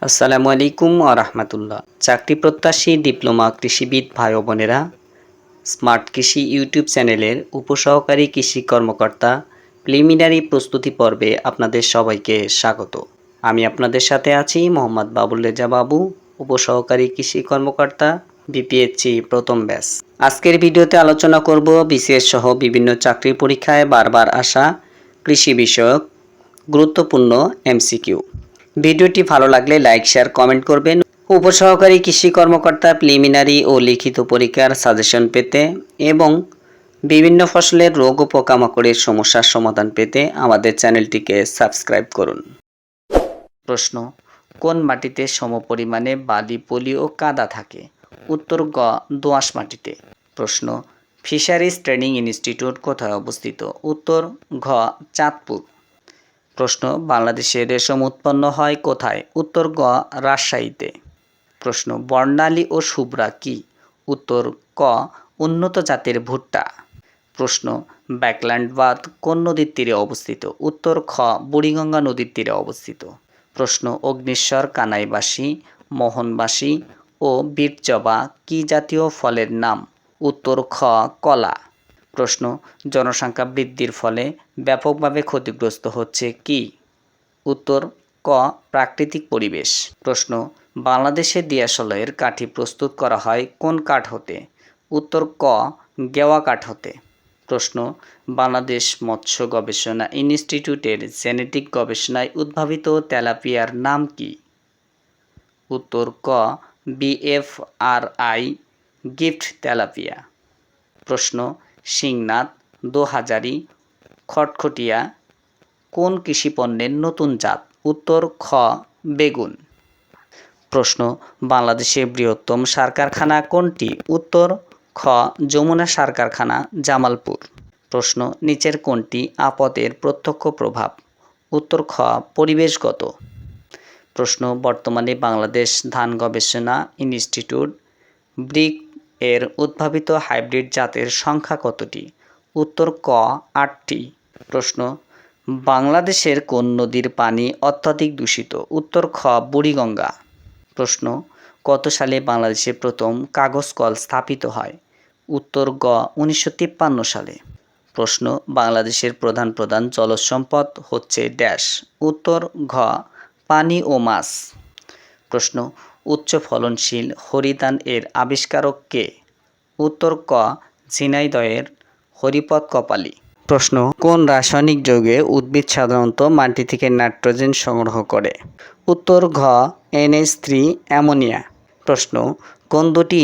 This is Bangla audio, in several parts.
আসসালামু আলাইকুম রাহমাতুল্লাহ। চাকরি প্রত্যাশী ডিপ্লোমা কৃষিবিদ ভাই ও বোনেরা, স্মার্ট কৃষি ইউটিউব চ্যানেলের উপসহকারী কৃষি কর্মকর্তা প্রিলিমিনারি প্রস্তুতি পর্বে আপনাদের সবাইকে স্বাগত। আমি আপনাদের সাথে আছি মোহাম্মদ বাবুল রেজা বাবু, উপসহকারী কৃষি কর্মকর্তা, বিপিএসসি প্রথম ব্যাচ। আজকের ভিডিওতে আলোচনা করব বিসিএস সহ বিভিন্ন চাকরির পরীক্ষায় বারবার আসা কৃষি বিষয়ক গুরুত্বপূর্ণ এমসিকিউ। ভিডিওটি ভালো লাগলে লাইক, শেয়ার, কমেন্ট করবেন। উপসহকারী কৃষি কর্মকর্তা প্রিলিমিনারি ও লিখিত পরীক্ষার সাজেশন পেতে এবং বিভিন্ন ফসলের রোগ ও পোকামাকড়ের সমস্যার সমাধান পেতে আমাদের চ্যানেলটিকে সাবস্ক্রাইব করুন। প্রশ্ন: কোন মাটিতে সমপরিমাণে বালি, পলি ও কাদা থাকে? উত্তর গ, দোআঁশ মাটিতে। প্রশ্ন: ফিশারিজ ট্রেনিং ইনস্টিটিউট কোথায় অবস্থিত? উত্তর ঘ, চাঁদপুর। প্রশ্ন: বাংলাদেশে রেশম উৎপন্ন হয় কোথায়? উত্তর গ, রাজশাহীতে। প্রশ্ন: বর্ণালী ও শুভ্রা কি? উত্তর ক, উন্নত জাতের ভুট্টা। প্রশ্ন: ব্যাকল্যান্ড বাঁধ কোন নদীর তীরে অবস্থিত? উত্তর খ, বুড়িগঙ্গা নদীর তীরে অবস্থিত। প্রশ্ন: অগ্নিশ্বর, কানাইবাসী, মোহনবাসী ও বীরজবা কি জাতীয় ফলের নাম? উত্তর খ, কলা। প্রশ্ন: জনসংখ্যা বৃদ্ধির ফলে ব্যাপকভাবে ক্ষতিগ্রস্ত হচ্ছে কি? উত্তর ক, প্রাকৃতিক পরিবেশ। প্রশ্ন: বাংলাদেশে দিয়াশলাইয়ের কাঠি প্রস্তুত করা হয় কোন কাঠ হতে? উত্তর ক, গেওয়া কাঠ হতে। প্রশ্ন: বাংলাদেশ মৎস্য গবেষণা ইনস্টিটিউটের জেনেটিক গবেষণায় উদ্ভাবিত তেলাপিয়ার নাম কি? উত্তর ক, BFRI গিফট তেলাপিয়া। প্রশ্ন: শিংনাথ, দোহাজারি, খটখটিয়া কোন কৃষিপণ্যের নতুন জাত? উত্তর খ, বেগুন। প্রশ্ন: বাংলাদেশের বৃহত্তম সার কারখানা কোনটি? উত্তর খ, যমুনা সার কারখানা, জামালপুর। প্রশ্ন: নিচের কোনটি আপদের প্রত্যক্ষ প্রভাব? উত্তর খ, পরিবেশগত। প্রশ্ন: বর্তমানে বাংলাদেশ ধান গবেষণা ইনস্টিটিউট ব্রিক এর উদ্ভাবিত হাইব্রিড জাতের সংখ্যা কতটি? উত্তর ক, 8টি। প্রশ্ন: বাংলাদেশের কোন নদীর পানি অত্যাধিক দূষিত? উত্তর খ, বুড়িগঙ্গা। প্রশ্ন: কত সালে বাংলাদেশে প্রথম কাগজ কল স্থাপিত হয়? উত্তর গ, 1953 সালে। প্রশ্ন: বাংলাদেশের প্রধান প্রধান জলজ সম্পদ হচ্ছে ড্যাশ? উত্তর ঘ, পানি ও মাছ। প্রশ্ন: উচ্চ ফলনশীল হরিধান এর আবিষ্কারক কে? উত্তর ক, ঝিনাইদহের হরিপদ কপালী। প্রশ্ন: কোন রাসায়নিক যৌগে উদ্ভিদ সাধারণত মাটি থেকে নাইট্রোজেন সংগ্রহ করে? উত্তর ঘ, NH3 অ্যামোনিয়া। প্রশ্ন: কোন দুটি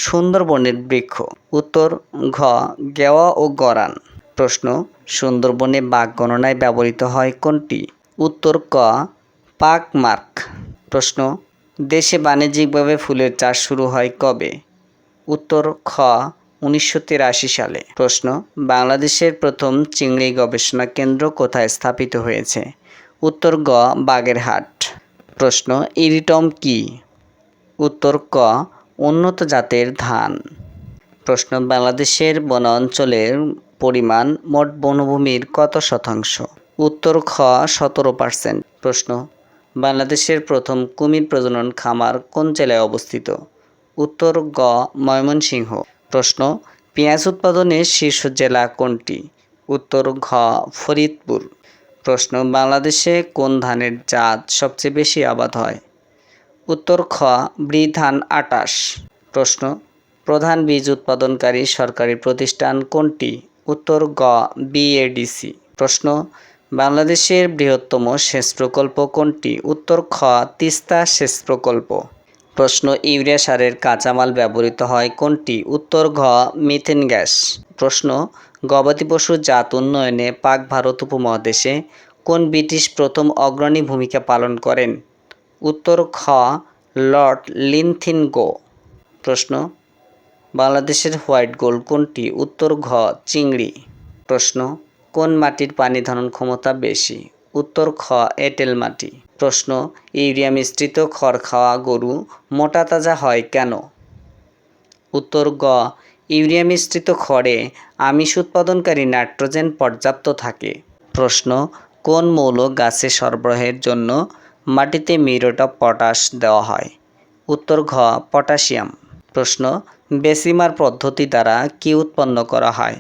সুন্দরবনের বৃক্ষ? উত্তর ঘ, গেওয়া ও গরান। প্রশ্ন: সুন্দরবনে বাঘ গণনায় ব্যবহৃত হয় কোনটি? উত্তর ক, পাকমার্ক। প্রশ্ন: দেশে বাণিজ্যিকভাবে ফুলের চাষ শুরু হয় কবে? উত্তর খ, 1983 সালে। প্রশ্ন: বাংলাদেশের প্রথম চিংড়ি গবেষণা কেন্দ্র কোথায় স্থাপিত হয়েছে? উত্তর গ, বাগেরহাট। প্রশ্ন: ইরিটম কি? উত্তর ক, উন্নত জাতের ধান। প্রশ্ন: বাংলাদেশের বনাঞ্চলের পরিমাণ মোট বনভূমির কত শতাংশ? উত্তর খ, 17%। প্রশ্ন: বাংলাদেশের প্রথম কুমির প্রজনন খামার কোন জেলায় অবস্থিত? উত্তর গ, ময়মনসিংহ। প্রশ্ন: পেঁয়াজ উৎপাদনের শীর্ষ জেলা কোনটি? উত্তর ঘ, ফরিদপুর। প্রশ্ন: বাংলাদেশে কোন ধানের জাত সবচেয়ে বেশি আবাদ হয়? উত্তর খ, বৃধান 28। প্রশ্ন: প্রধান বীজ উৎপাদনকারী সরকারি প্রতিষ্ঠান কোনটি? উত্তর গ, BADC। প্রশ্ন: বাংলাদেশের বৃহত্তম সেচ প্রকল্প কোনটি? উত্তর খ, তিস্তা সেচ প্রকল্প। প্রশ্ন: ইউরিয়া সারের কাঁচামাল ব্যবহৃত হয় কোনটি? উত্তর ঘ, মিথেন গ্যাস। প্রশ্ন: গবাদি পশু জাত উন্নয়নে পাক ভারত উপমহাদেশে কোন ব্রিটিশ প্রথম অগ্রণী ভূমিকা পালন করেন? উত্তর খ, লর্ড লিনথিনগো। প্রশ্ন: বাংলাদেশের হোয়াইট গোল্ড কোনটি? উত্তর ঘ, চিংড়ি। প্রশ্ন: কোন মাটির পানি ধারণ ক্ষমতা বেশি? উত্তর খ, এঁটেল মাটি। প্রশ্ন: ইউরিয়া মিশ্রিত খড় খাওয়া গরু মোটা তাজা হয় কেন? উত্তর গ, ইউরিয়া মিশ্রিত খড়ে আমিষ উৎপাদনকারী নাইট্রোজেন পর্যাপ্ত থাকে। প্রশ্ন: কোন মৌল গাছে সরবরাহের জন্য মাটিতে মিউরেট অফ পটাশ দেওয়া হয়? উত্তর ঘ পটাশিয়াম। প্রশ্ন বেসিমার পদ্ধতি দ্বারা কি উৎপন্ন করা হয়?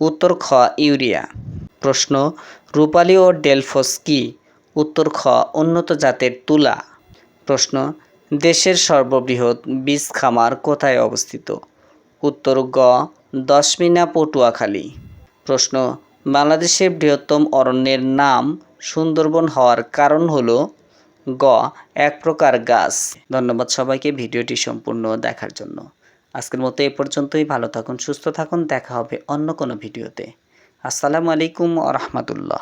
উত্তর খ ইউরিয়া। প্রশ্ন রূপালী ও ডেলফোস কি? উত্তর খ উন্নত জাতের তুলা। প্রশ্ন দেশের সর্ববৃহৎ বীজ খামার কোথায় অবস্থিত? উত্তর গ দশমিনা পটুয়াখালী। প্রশ্ন বাংলাদেশের বৃহত্তম অরণ্যের নাম সুন্দরবন হওয়ার কারণ হলো? গ এক প্রকার গাছ। ধন্যবাদ সবাইকে ভিডিওটি সম্পূর্ণ দেখার জন্য। আজকের মতো এ পর্যন্তই। ভালো থাকুন, সুস্থ থাকুন। দেখা হবে অন্য কোনো ভিডিওতে। আসসালামু আলাইকুম ওয়া রাহমাতুল্লাহ।